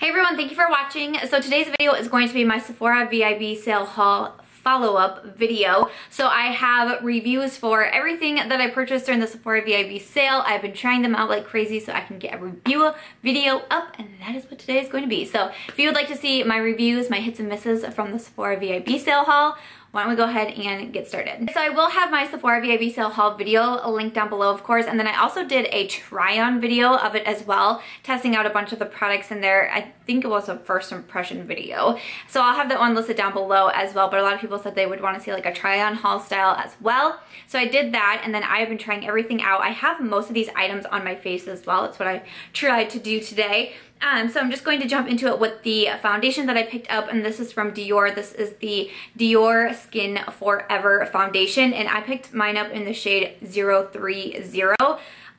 Hey everyone, thank you for watching. So today's video is going to be my Sephora VIB Sale haul follow-up video. So I have reviews for everything that I purchased during the Sephora VIB sale. I've been trying them out like crazy so I can get a review video up, and that is what today is going to be. So if you would like to see my reviews, my hits and misses from the Sephora VIB sale haul, why don't we go ahead and get started. So I will have my Sephora VIB sale haul video linked down below, of course, and then I also did a try-on video of it as well, testing out a bunch of the products in there. I think it was a first impression video. So I'll have that one listed down below as well, but a lot of people said they would want to see like a try-on haul style as well. So I did that, and then I have been trying everything out. I have most of these items on my face as well. That's what I tried to do today. So I'm just going to jump into it with the foundation that I picked up, and this is from Dior. This is the Dior Skin Forever foundation, and I picked mine up in the shade 030.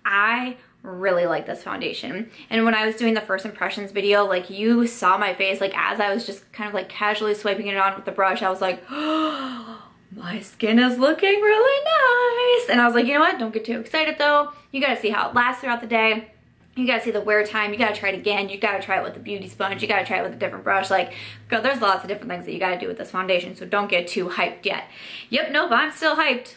I really like this foundation, and when I was doing the first impressions video, like, you saw my face, like, as I was just kind of like casually swiping it on with the brush, I was like, oh, my skin is looking really nice. And I was like, you know what, don't get too excited though. You gotta see how it lasts throughout the day. You gotta see the wear time, you gotta try it again, you gotta try it with the beauty sponge, you gotta try it with a different brush. Like, girl, there's lots of different things that you gotta do with this foundation, so don't get too hyped yet. Yep, nope, I'm still hyped.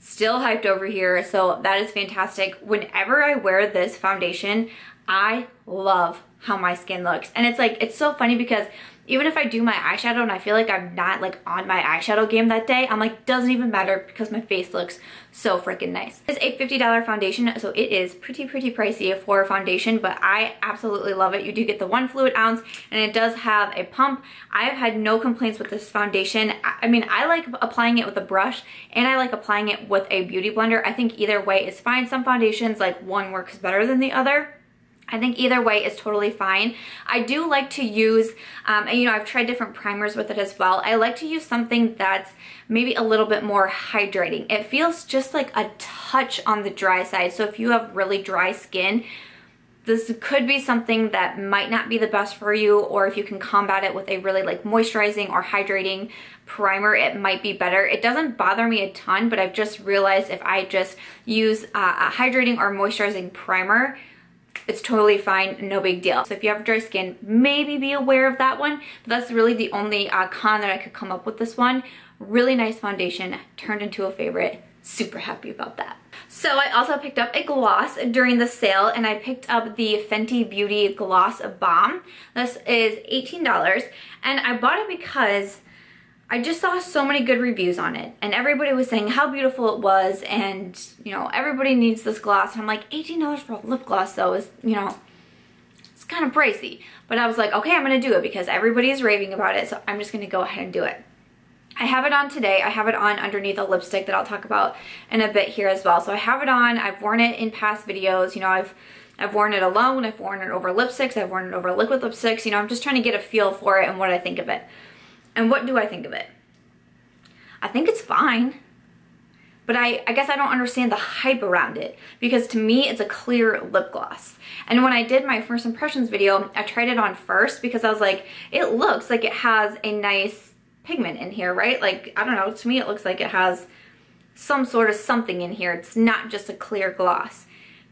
Still hyped over here, so that is fantastic. Whenever I wear this foundation, I love how my skin looks. And it's like, it's so funny because even if I do my eyeshadow and I feel like I'm not like on my eyeshadow game that day, I'm like, doesn't even matter because my face looks so freaking nice. It's a $50 foundation, so it is pretty pricey for a foundation, but I absolutely love it. You do get the 1 fluid ounce, and it does have a pump. I've had no complaints with this foundation. I mean, I like applying it with a brush, and I like applying it with a beauty blender. I think either way is fine. Some foundations, like, one works better than the other. I think either way is totally fine. I do like to use, and you know, I've tried different primers with it as well. I like to use something that's maybe a little bit more hydrating. It feels just like a touch on the dry side. So if you have really dry skin, this could be something that might not be the best for you, or if you can combat it with a really like moisturizing or hydrating primer, it might be better. It doesn't bother me a ton, but I've just realized if I just use a hydrating or moisturizing primer, it's totally fine, no big deal. So if you have dry skin, maybe be aware of that one, but that's really the only con that I could come up with this one. Really nice foundation, turned into a favorite. Super happy about that. So I also picked up a gloss during the sale, and I picked up the Fenty Beauty Gloss Balm. This is $18, and I bought it because I just saw so many good reviews on it, and everybody was saying how beautiful it was, and you know, everybody needs this gloss. And I'm like, $18 for a lip gloss though is, you know, it's kind of pricey. But I was like, okay, I'm gonna do it because everybody is raving about it, so I'm just gonna go ahead and do it. I have it on today. I have it on underneath a lipstick that I'll talk about in a bit here as well. So I have it on. I've worn it in past videos. You know, I've worn it alone. I've worn it over lipsticks. I've worn it over liquid lipsticks. You know, I'm just trying to get a feel for it and what I think of it. And what do I think of it? I think it's fine, but I guess I don't understand the hype around it, because to me it's a clear lip gloss. And when I did my first impressions video, I tried it on first because I was like, it looks like it has a nice pigment in here, right? Like, I don't know, to me it looks like it has some sort of something in here. It's not just a clear gloss.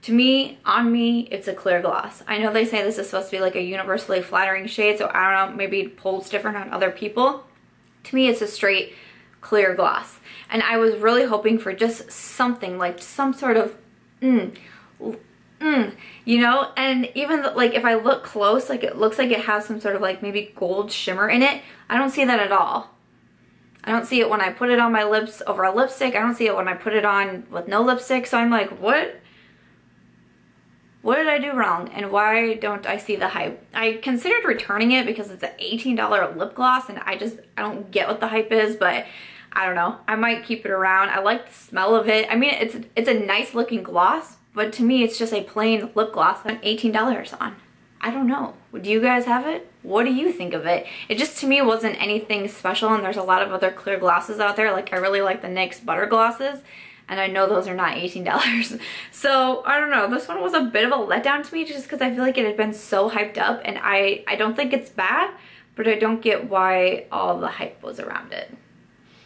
To me, on me, it's a clear gloss. I know they say this is supposed to be like a universally flattering shade, so I don't know, maybe it pulls different on other people. To me, it's a straight clear gloss. And I was really hoping for just something, like some sort of, you know? And even like if I look close, like it looks like it has some sort of like maybe gold shimmer in it. I don't see that at all. I don't see it when I put it on my lips over a lipstick. I don't see it when I put it on with no lipstick. So I'm like, what did I do wrong, and why don't I see the hype? I considered returning it because it's an $18 lip gloss, and I don't get what the hype is, but I don't know. I might keep it around. I like the smell of it. I mean, it's a nice looking gloss, but to me it's just a plain lip gloss that $18 on. I don't know. Do you guys have it? What do you think of it? It just, to me, wasn't anything special, and there's a lot of other clear glosses out there. Like, I really like the NYX Butter Glosses, and I know those are not $18. So I don't know, this one was a bit of a letdown to me just because I feel like it had been so hyped up, and I don't think it's bad, but I don't get why all the hype was around it.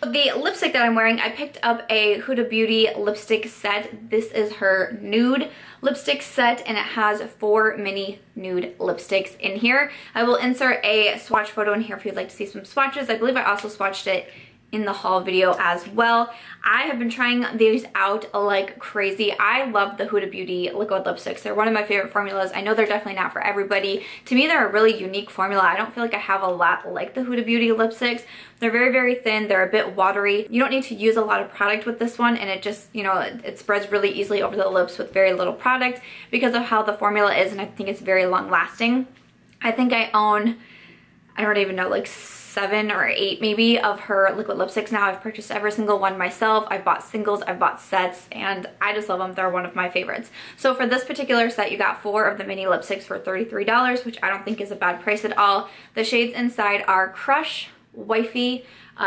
The lipstick that I'm wearing, I picked up a Huda Beauty lipstick set. This is her nude lipstick set, and it has 4 mini nude lipsticks in here. I will insert a swatch photo in here if you'd like to see some swatches. I believe I also swatched it in the haul video as well. I have been trying these out like crazy. I love the Huda Beauty liquid lipsticks. They're one of my favorite formulas. I know they're definitely not for everybody. To me, they're a really unique formula. I don't feel like I have a lot like the Huda Beauty lipsticks. They're very, very thin. They're a bit watery. You don't need to use a lot of product with this one, and it just, you know, it spreads really easily over the lips with very little product because of how the formula is, and I think it's very long lasting. I think I own, I don't even know, like 7 or 8 maybe of her liquid lipsticks now. I've purchased every single one myself. I've bought singles, I've bought sets, and I just love them. They're one of my favorites. So for this particular set, you got 4 of the mini lipsticks for $33, which I don't think is a bad price at all. The shades inside are Crush, Wifey,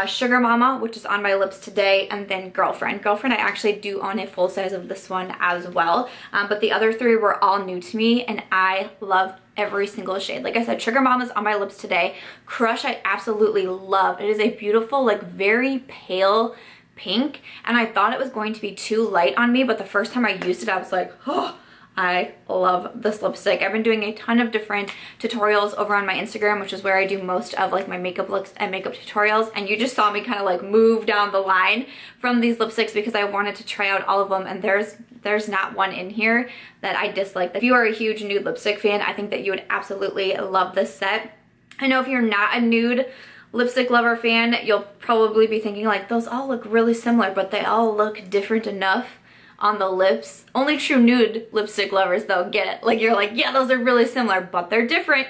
Sugar Mama, which is on my lips today, and then Girlfriend. Girlfriend, I actually do own a full size of this one as well, but the other 3 were all new to me, and I love every single shade. Like I said, Sugar Mama's on my lips today. Crush, I absolutely love. It is a beautiful, like very pale pink, and I thought it was going to be too light on me, but the first time I used it, I was like, oh, I love this lipstick. I've been doing a ton of different tutorials over on my Instagram, which is where I do most of like my makeup looks and makeup tutorials, and you just saw me kind of like move down the line from these lipsticks because I wanted to try out all of them, and there's not one in here that I dislike. If you are a huge nude lipstick fan, I think that you would absolutely love this set. I know if you're not a nude lipstick lover fan, you'll probably be thinking like, those all look really similar, but they all look different enough on the lips. Only true nude lipstick lovers though get it. Like, you're like, yeah, those are really similar, but they're different.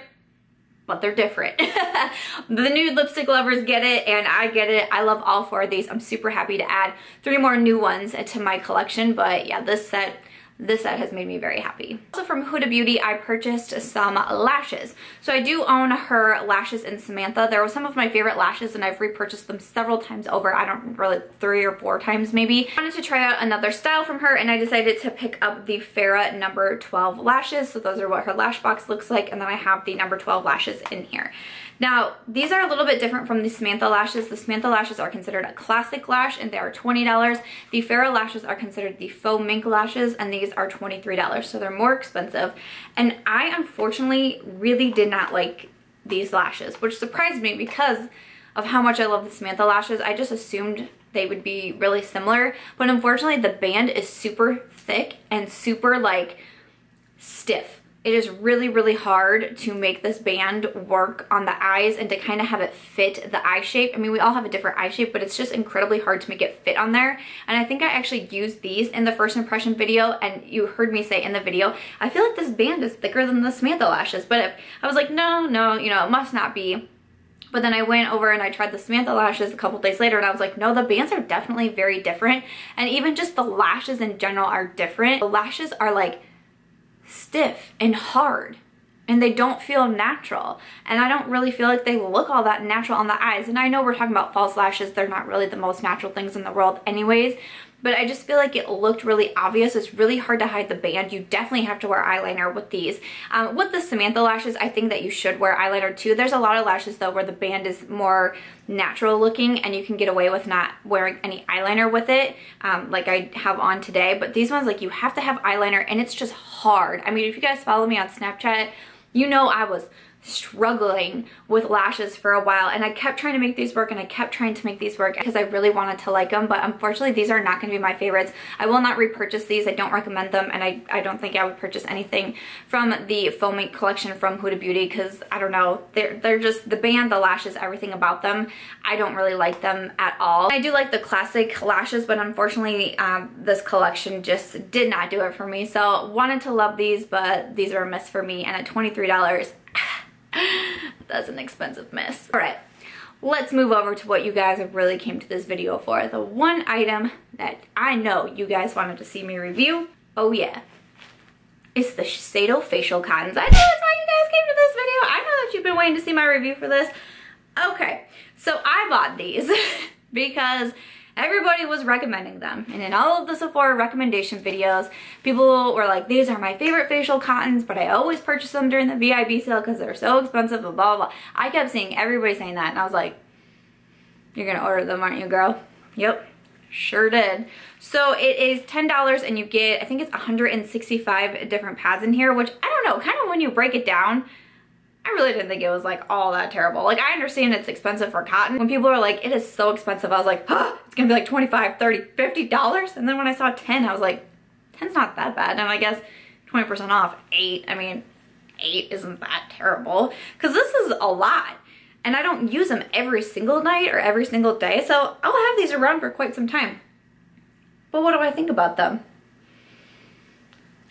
But they're different. The nude lipstick lovers get it, and I get it. I love all 4 of these. I'm super happy to add 3 more new ones to my collection, but yeah, this set has made me very happy. Also from Huda Beauty, I purchased some lashes. So I do own her lashes in Samantha. They were some of my favorite lashes, and I've repurchased them several times over. I don't really, 3 or 4 times maybe. I wanted to try out another style from her, and I decided to pick up the Farah number 12 lashes. So those are what her lash box looks like, and then I have the number 12 lashes in here. Now, these are a little bit different from the Samantha lashes. The Samantha lashes are considered a classic lash, and they are $20. The Farah lashes are considered the faux mink lashes, and these are $23, so they're more expensive. And I unfortunately really did not like these lashes, which surprised me because of how much I love the Samantha lashes. I just assumed they would be really similar, but unfortunately the band is super thick and super like stiff. It is really, really hard to make this band work on the eyes and to kind of have it fit the eye shape. I mean, we all have a different eye shape, but it's just incredibly hard to make it fit on there. And I think I actually used these in the first impression video, and you heard me say in the video, I feel like this band is thicker than the Samantha lashes, but I was like, no, you know, it must not be. But then I went over and I tried the Samantha lashes a couple days later, and I was like, no, the bands are definitely very different. And even just the lashes in general are different. The lashes are like stiff and hard, and they don't feel natural, and I don't really feel like they look all that natural on the eyes. And I know we're talking about false lashes, they're not really the most natural things in the world anyways, but I just feel like it looked really obvious. It's really hard to hide the band. You definitely have to wear eyeliner with these. With the Samantha lashes, I think that you should wear eyeliner too. There's a lot of lashes though where the band is more natural looking, and you can get away with not wearing any eyeliner with it, like I have on today. But these ones, like, you have to have eyeliner, and it's just hard. I mean, if you guys follow me on Snapchat, you know I was struggling with lashes for a while, and I kept trying to make these work, and I kept trying to make these work because I really wanted to like them, but unfortunately these are not going to be my favorites. I will not repurchase these. I don't recommend them, and I don't think I would purchase anything from the Faux Mink collection from Huda Beauty because, I don't know, they're just, the band, the lashes, everything about them, I don't really like them at all. I do like the classic lashes, but unfortunately this collection just did not do it for me. So wanted to love these, but these are a miss for me, and at $23, that's an expensive miss. All right, let's move over to what you guys have really came to this video for. The one item that I know you guys wanted to see me review, oh yeah, it's the Shiseido facial cottons. I know that's why you guys came to this video. I know that you've been waiting to see my review for this. Okay, so I bought these because everybody was recommending them, and in all of the Sephora recommendation videos, people were like, these are my favorite facial cottons, but I always purchase them during the VIB sale because they're so expensive, blah, blah, blah. I kept seeing everybody saying that, and I was like, You're gonna order them, aren't you, girl? Yep, sure did. So it is $10 and you get, I think it's 165 different pads in here, which I don't know, kind of when you break it down, I really didn't think it was like all that terrible. Like, I understand it's expensive for cotton. When people are like, it is so expensive, I was like, huh, it's gonna be like $25, $30, $50. And then when I saw 10, I was like, 10's not that bad. And I guess 20% off, 8. I mean, 8 isn't that terrible. Cause this is a lot. And I don't use them every single night or every single day. So I'll have these around for quite some time. But what do I think about them?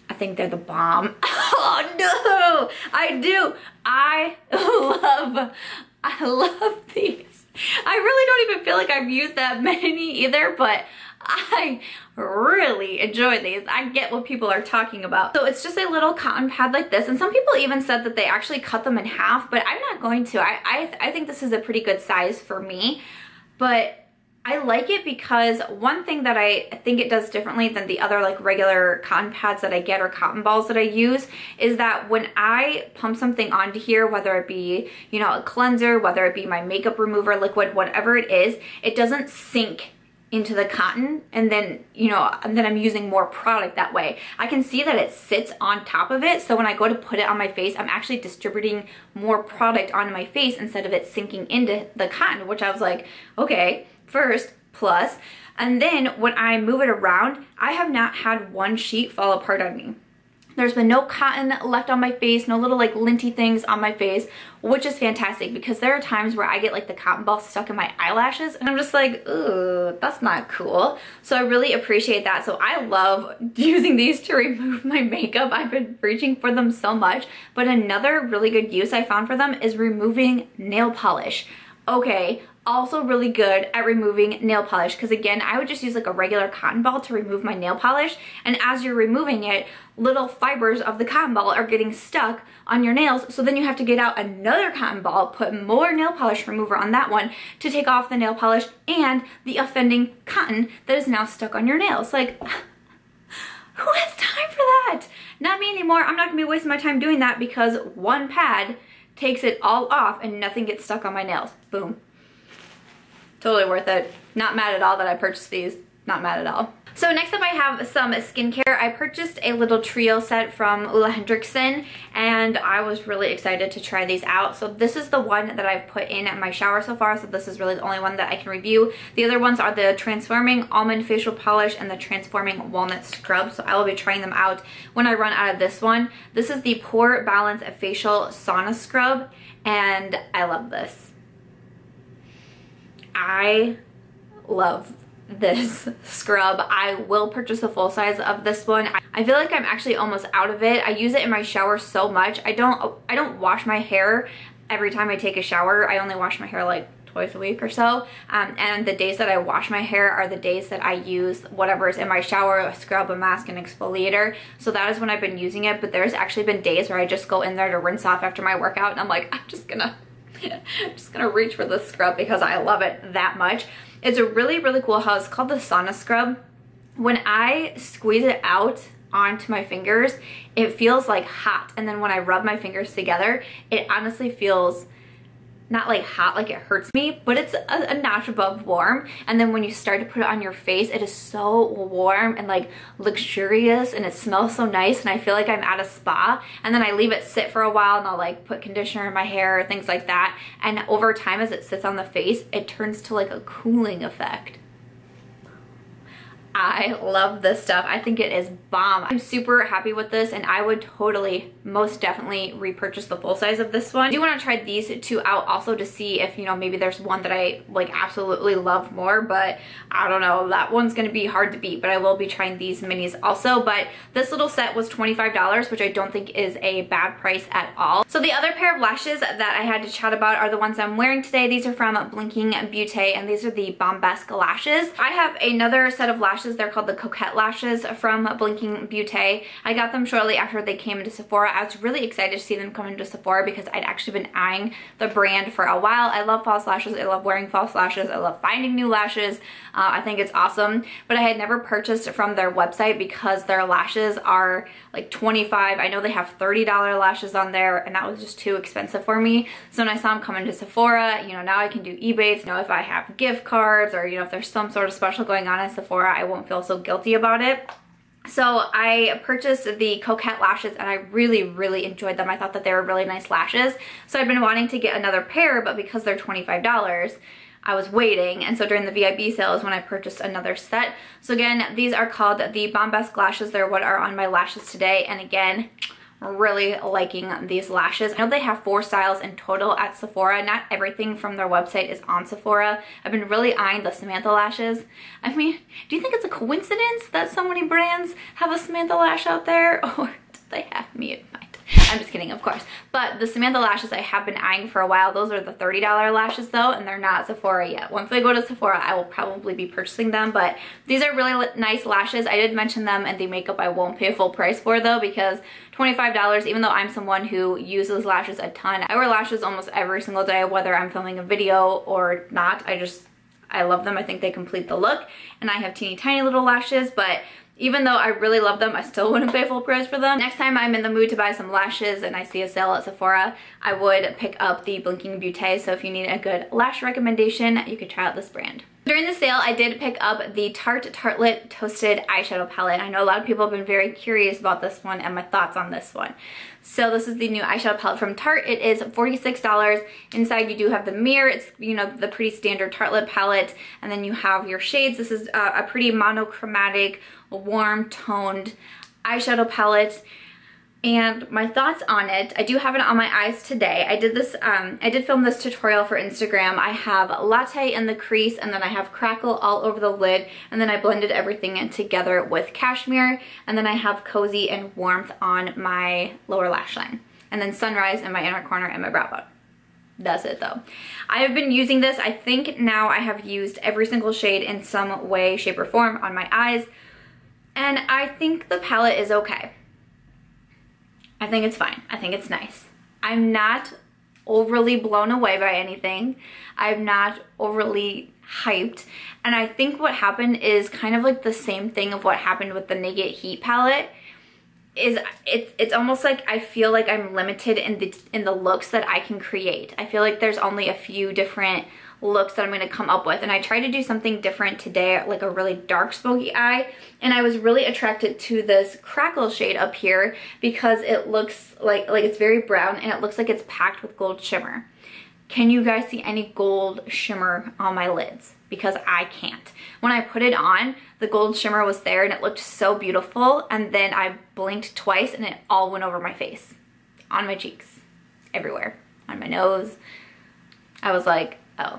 I think they're the bomb. Oh no, I do. I love these. I really don't even feel like I've used that many either, but I really enjoy these. I get what people are talking about. So it's just a little cotton pad like this, and some people even said that they actually cut them in half, but I'm not going to. I think this is a pretty good size for me, but I like it because one thing that I think it does differently than the other like regular cotton pads that I get or cotton balls that I use is that when I pump something onto here, whether it be, you know, a cleanser, whether it be my makeup remover liquid, whatever it is, it doesn't sink into the cotton and then, you know, and then I'm using more product that way. I can see that it sits on top of it, so when I go to put it on my face, I'm actually distributing more product onto my face instead of it sinking into the cotton, which I was like, okay, first, plus. And then when I move it around, I have not had one sheet fall apart on me. There's been no cotton left on my face, no little like linty things on my face, which is fantastic because there are times where I get like the cotton ball stuck in my eyelashes and I'm just like, ooh, that's not cool. So I really appreciate that. So I love using these to remove my makeup. I've been reaching for them so much. But another really good use I found for them is removing nail polish. Okay, also really good at removing nail polish because again, I would just use like a regular cotton ball to remove my nail polish, and as you're removing it, little fibers of the cotton ball are getting stuck on your nails, so then you have to get out another cotton ball, put more nail polish remover on that one to take off the nail polish and the offending cotton that is now stuck on your nails. Like, who has time for that? Not me anymore. I'm not gonna be wasting my time doing that because one pad takes it all off and nothing gets stuck on my nails. Boom. Totally worth it. Not mad at all that I purchased these. Not mad at all. So next up I have some skincare. I purchased a little trio set from Ole Henriksen and I was really excited to try these out. So this is the one that I've put in my shower so far, so this is really the only one that I can review. The other ones are the Transforming Almond Facial Polish and the Transforming Walnut Scrub, so I will be trying them out when I run out of this one. This is the Pore Balance Facial Sauna Scrub and I love this. I love this scrub. I will purchase a full size of this one. I feel like I'm actually almost out of it. I use it in my shower so much. I don't wash my hair every time I take a shower. I only wash my hair like twice a week or so. And the days that I wash my hair are the days that I use whatever is in my shower, a scrub, a mask, and exfoliator. So that is when I've been using it. But there's actually been days where I just go in there to rinse off after my workout and I'm like, I'm just gonna reach for this scrub because I love it that much. It's a really, really cool how it's called the sauna scrub. When I squeeze it out onto my fingers, it feels like hot. And then when I rub my fingers together, it honestly feels not like hot, like it hurts me, but it's a notch above warm. And then when you start to put it on your face, it is so warm and like luxurious and it smells so nice and I feel like I'm at a spa. And then I leave it sit for a while and I'll like put conditioner in my hair, things like that. And over time as it sits on the face, it turns to like a cooling effect. I love this stuff. I think it is bomb. I'm super happy with this and I would totally, most definitely repurchase the full size of this one. I do want to try these two out also to see if, you know, maybe there's one that I like absolutely love more, but I don't know. That one's going to be hard to beat, but I will be trying these minis also. But this little set was $25, which I don't think is a bad price at all. So the other pair of lashes that I had to chat about are the ones I'm wearing today. These are from Blinking Beauty and these are the Bombesque lashes. I have another set of lashes lashes. They're called the Coquette lashes from Blinking Beauty. I got them shortly after they came into Sephora. I was really excited to see them come into Sephora because I'd actually been eyeing the brand for a while. I love false lashes. I love wearing false lashes. I love finding new lashes. I think it's awesome, but I had never purchased from their website because their lashes are like $25. I know they have $30 lashes on there, and that was just too expensive for me. So when I saw them come into Sephora, you know, now I can do Ebates. You know, if I have gift cards or, you know, if there's some sort of special going on in Sephora, I won't feel so guilty about it. So I purchased the Coquette lashes and I really, really enjoyed them. I thought that they were really nice lashes. So I've been wanting to get another pair, but because they're $25, I was waiting, and so during the VIB sale is when I purchased another set. So again, these are called the Bombesque lashes. They're what are on my lashes today, and again, really liking these lashes. I know they have 4 styles in total at Sephora. Not everything from their website is on Sephora. I've been really eyeing the Samantha lashes. I mean, do you think it's a coincidence that so many brands have a Samantha lash out there, or do they have me at mind? I'm just kidding, of course. But the Samantha lashes I have been eyeing for a while. Those are the $30 lashes though, and they're not at Sephora yet. Once I go to Sephora, I will probably be purchasing them, but these are really nice lashes. I did mention them in the makeup I won't pay full price for though, because $25, even though I'm someone who uses lashes a ton. I wear lashes almost every single day, whether I'm filming a video or not. I love them. I think they complete the look, and I have teeny tiny little lashes, but even though I really love them, I still wouldn't pay full price for them. Next time I'm in the mood to buy some lashes and I see a sale at Sephora, I would pick up the Blinking Beauty. So if you need a good lash recommendation, you could try out this brand. During the sale, I did pick up the Tarte Toasted eyeshadow palette. I know a lot of people have been very curious about this one and my thoughts on this one. So this is the new eyeshadow palette from Tarte. It is $46. Inside you do have the mirror. It's, you know, the pretty standard Tarte palette. And then you have your shades. This is a pretty monochromatic, warm toned eyeshadow palette. And my thoughts on it, I do have it on my eyes today. I did film this tutorial for Instagram. I have latte in the crease, and then I have crackle all over the lid, and then I blended everything in together with cashmere, and then I have cozy and warmth on my lower lash line, and then sunrise in my inner corner and my brow bone. That's it though. I have been using this. I think now I have used every single shade in some way, shape, or form on my eyes, and I think the palette is okay. I think it's fine. I think it's nice. I'm not overly blown away by anything. I'm not overly hyped. And I think what happened is kind of like the same thing of what happened with the Naked Heat palette. It's almost like I feel like I'm limited in the looks that I can create. I feel like there's only a few different looks that I'm going to come up with, and I tried to do something different today, like a really dark smoky eye, and I was really attracted to this crackle shade up here because it looks like it's very brown and it looks like it's packed with gold shimmer. Can you guys see any gold shimmer on my lids? Because I can't. When I put it on, the gold shimmer was there and it looked so beautiful, and then I blinked twice and it all went over my face, on my cheeks, everywhere, on my nose. I was like, oh,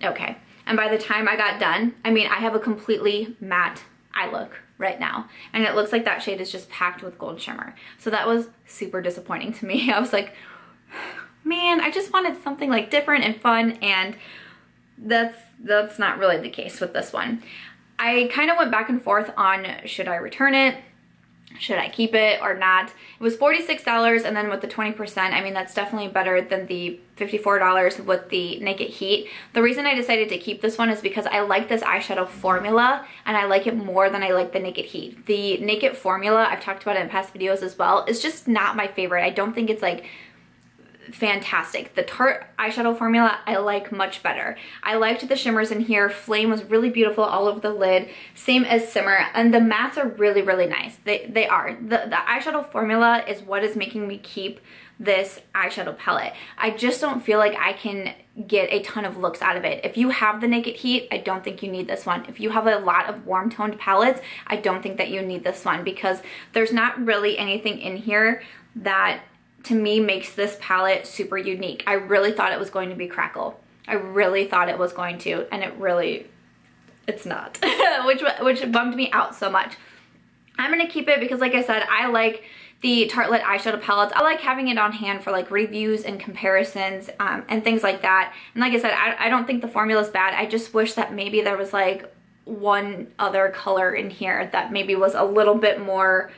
okay. And by the time I got done, I mean, I have a completely matte eye look right now, and it looks like that shade is just packed with gold shimmer. So that was super disappointing to me. I was like, man, I just wanted something like different and fun, and that's not really the case with this one. I kind of went back and forth on, should I return it? Should I keep it or not? It was $46, and then with the 20%, I mean, that's definitely better than the $54 with the Naked Heat. The reason I decided to keep this one is because I like this eyeshadow formula, and I like it more than I like the Naked Heat. The Naked formula, I've talked about it in past videos as well, is just not my favorite. I don't think it's like fantastic. The Tarte eyeshadow formula I like much better. I liked the shimmers in here. Flame was really beautiful all over the lid, same as Simmer, and the mattes are really, really nice. They are. The eyeshadow formula is what is making me keep this eyeshadow palette. I just don't feel like I can get a ton of looks out of it. If you have the Naked Heat, I don't think you need this one. If you have a lot of warm toned palettes, I don't think that you need this one, because there's not really anything in here that to me makes this palette super unique. I really thought it was going to be crackle. I really thought it was going to, and it's not, which bummed me out so much. I'm gonna keep it because, like I said, I like the Tarte eyeshadow palettes. I like having it on hand for like reviews and comparisons and things like that. And like I said, I don't think the formula is bad. I just wish that maybe there was like one other color in here that maybe was a little bit more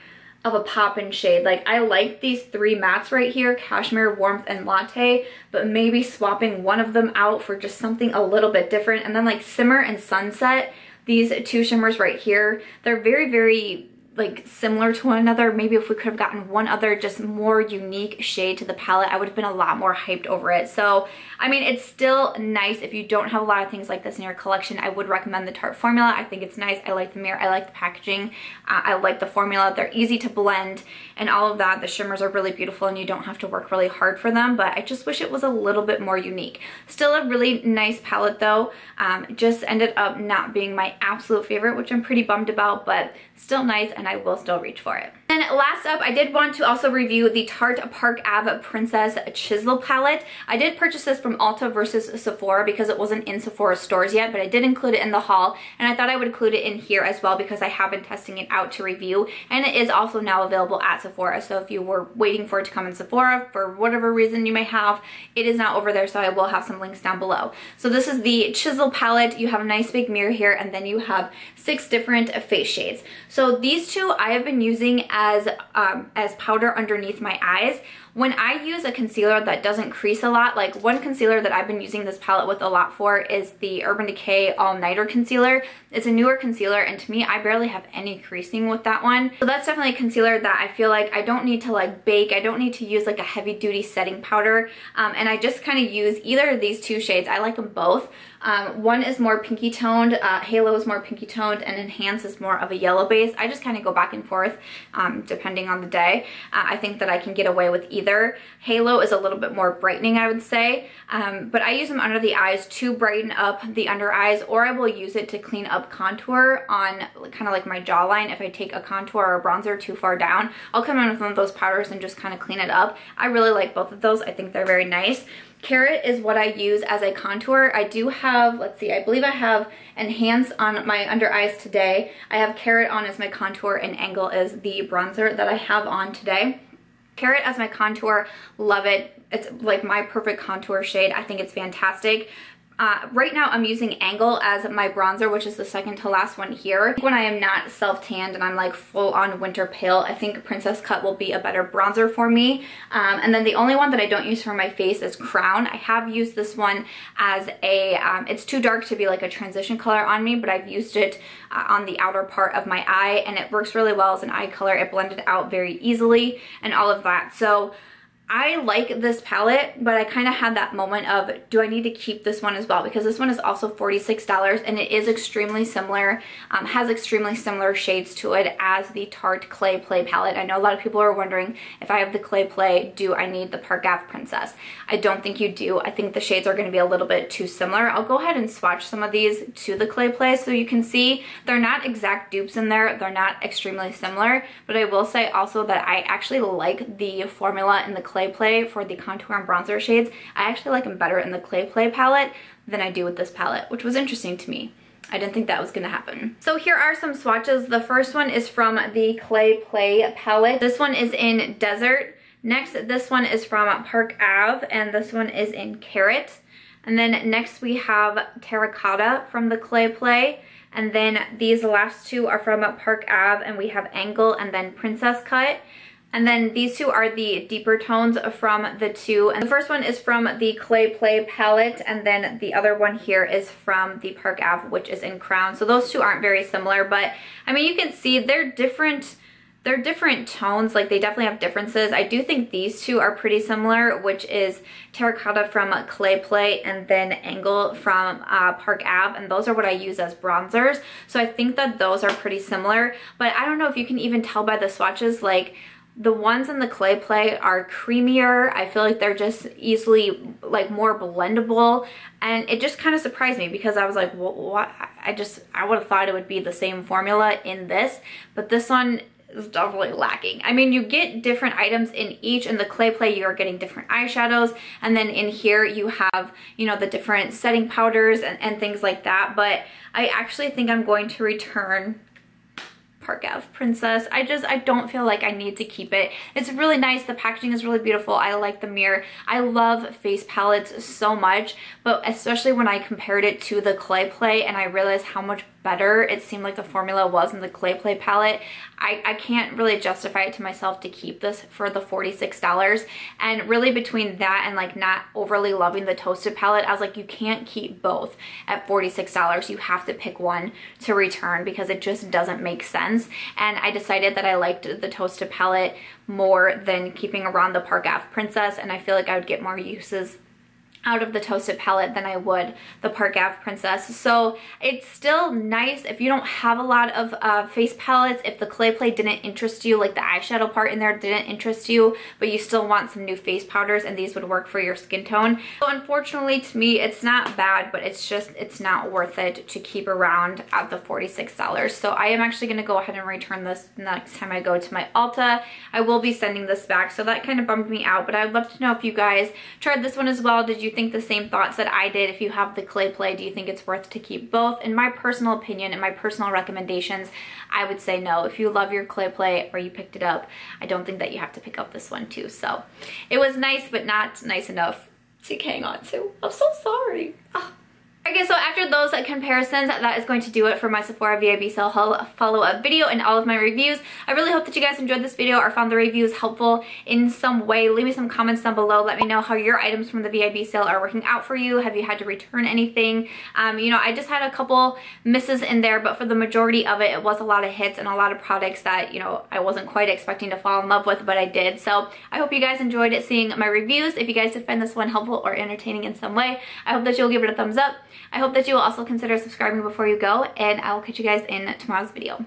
of a pop in shade. Like, I like these three mattes right here, Cashmere, Warmth, and Latte, but maybe swapping one of them out for just something a little bit different. And then like Simmer and Sunset, these two shimmers right here, they're very, very like similar to one another. Maybe if we could have gotten one other just more unique shade to the palette, I would have been a lot more hyped over it. So I mean, it's still nice if you don't have a lot of things like this in your collection. I would recommend the Tarte formula. I think it's nice. I like the mirror, I like the packaging, I like the formula. They're easy to blend and all of that. The shimmers are really beautiful and you don't have to work really hard for them, but I just wish it was a little bit more unique. Still a really nice palette though. Just ended up not being my absolute favorite, which I'm pretty bummed about, but still nice, and I will still reach for it. And last up, I did want to also review the Tarte Park Ave Princess Chisel palette. I did purchase this from Ulta versus Sephora because it wasn't in Sephora stores yet, but I did include it in the haul, and I thought I would include it in here as well because I have been testing it out to review, and it is also now available at Sephora. So if you were waiting for it to come in Sephora for whatever reason you may have, it is now over there, so I will have some links down below. So this is the Chisel palette. You have a nice big mirror here, and then you have 6 different face shades. So these two I have been using as powder underneath my eyes. When I use a concealer that doesn't crease a lot, like one concealer that I've been using this palette with a lot for is the Urban Decay All Nighter Concealer. It's a newer concealer, and to me, I barely have any creasing with that one. So that's definitely a concealer that I feel like I don't need to like bake. I don't need to use like a heavy duty setting powder. And I just kind of use either of these two shades. I like them both. One is more pinky toned, Halo is more pinky toned, and Enhance is more of a yellow base. I just kind of go back and forth depending on the day. I think that I can get away with either. Halo is a little bit more brightening, I would say, but I use them under the eyes to brighten up the under eyes, or I will use it to clean up contour on kind of like my jawline. If I take a contour or a bronzer too far down, I'll come in with one of those powders and just kind of clean it up. I really like both of those. I think they're very nice. Carrot is what I use as a contour. I do have, let's see, I believe I have Enhance on my under eyes today. I have Carrot on as my contour, and Angle is the bronzer that I have on today. Carrot as my contour, love it. It's like my perfect contour shade. I think it's fantastic. Right now I'm using Angle as my bronzer, which is the second to last one here. When I am not self-tanned and I'm like full on winter pale, I think Princess Cut will be a better bronzer for me. And then the only one that I don't use for my face is Crown. I have used this one as a, it's too dark to be like a transition color on me, but I've used it on the outer part of my eye, and it works really well as an eye color. It blended out very easily and all of that. So I like this palette, but I kind of had that moment of, do I need to keep this one as well? Because this one is also $46 and it is extremely similar, has extremely similar shades to it as the Tarte Clay Play palette. I know a lot of people are wondering, if I have the Clay Play, do I need the Park Ave Princess? I don't think you do. I think the shades are going to be a little bit too similar. I'll go ahead and swatch some of these to the Clay Play so you can see they're not exact dupes in there. They're not extremely similar, but I will say also that I actually like the formula in the Clay Play for the contour and bronzer shades. I actually like them better in the Clay Play palette than I do with this palette, which was interesting to me. I didn't think that was gonna happen. So here are some swatches. The first one is from the Clay Play palette. This one is in Desert. Next, this one is from Park Ave, and this one is in Carrot. And then next we have Terracotta from the Clay Play. And then these last two are from Park Ave, and we have Angle and then Princess Cut. And then these two are the deeper tones from the two. And the first one is from the Clay Play palette, and then the other one here is from the Park Ave, which is in Crown. So those two aren't very similar, but I mean, you can see they're different tones. Like, they definitely have differences. I do think these two are pretty similar, which is Terracotta from Clay Play and then Angle from Park Ave, and those are what I use as bronzers. So I think that those are pretty similar, but I don't know if you can even tell by the swatches. Like, the ones in the Clay Play are creamier. I feel like they're just easily like more blendable, and it just kind of surprised me because I was like, what? I would have thought it would be the same formula in this, but this one is definitely lacking. I mean, you get different items in each. In the Clay Play, you are getting different eyeshadows, and then in here you have, you know, the different setting powders and things like that. But I actually think I'm going to return Park Ave Princess. I don't feel like I need to keep it. It's really nice. The packaging is really beautiful. I like the mirror. I love face palettes so much, but especially when I compared it to the Clay Play and I realized how much better it seemed like the formula was in the Clay Play palette. I can't really justify it to myself to keep this for the $46. And really between that and like not overly loving the Toasted palette, I was like, you can't keep both at $46. You have to pick one to return because it just doesn't make sense. And I decided that I liked the Toasted palette more than keeping around the Park Ave Princess, and I feel like I would get more uses out of the Toasted palette than I would the Park Ave Princess. So it's still nice if you don't have a lot of face palettes, if the Clay Play didn't interest you, like the eyeshadow part in there didn't interest you, but you still want some new face powders and these would work for your skin tone. So unfortunately to me, it's not bad, but it's just, it's not worth it to keep around at the $46. So I am actually gonna go ahead and return this next time I go to my Ulta. I will be sending this back, so that kind of bummed me out, but I'd love to know if you guys tried this one as well. Did you think the same thoughts that I did? If you have the Clay Play, do you think it's worth to keep both? In my personal opinion and my personal recommendations, I would say no. If you love your Clay Play or you picked it up, I don't think that you have to pick up this one too. So it was nice, but not nice enough to hang on to. I'm so sorry. Oh. Okay, so after those comparisons, that is going to do it for my Sephora VIB Sale haul follow-up video and all of my reviews. I really hope that you guys enjoyed this video or found the reviews helpful in some way. Leave me some comments down below. Let me know how your items from the VIB sale are working out for you. Have you had to return anything? You know, I just had a couple misses in there, but for the majority of it, it was a lot of hits and a lot of products that, you know, I wasn't quite expecting to fall in love with, but I did. So I hope you guys enjoyed seeing my reviews. If you guys did find this one helpful or entertaining in some way, I hope that you'll give it a thumbs up. I hope that you will also consider subscribing before you go, and I will catch you guys in tomorrow's video.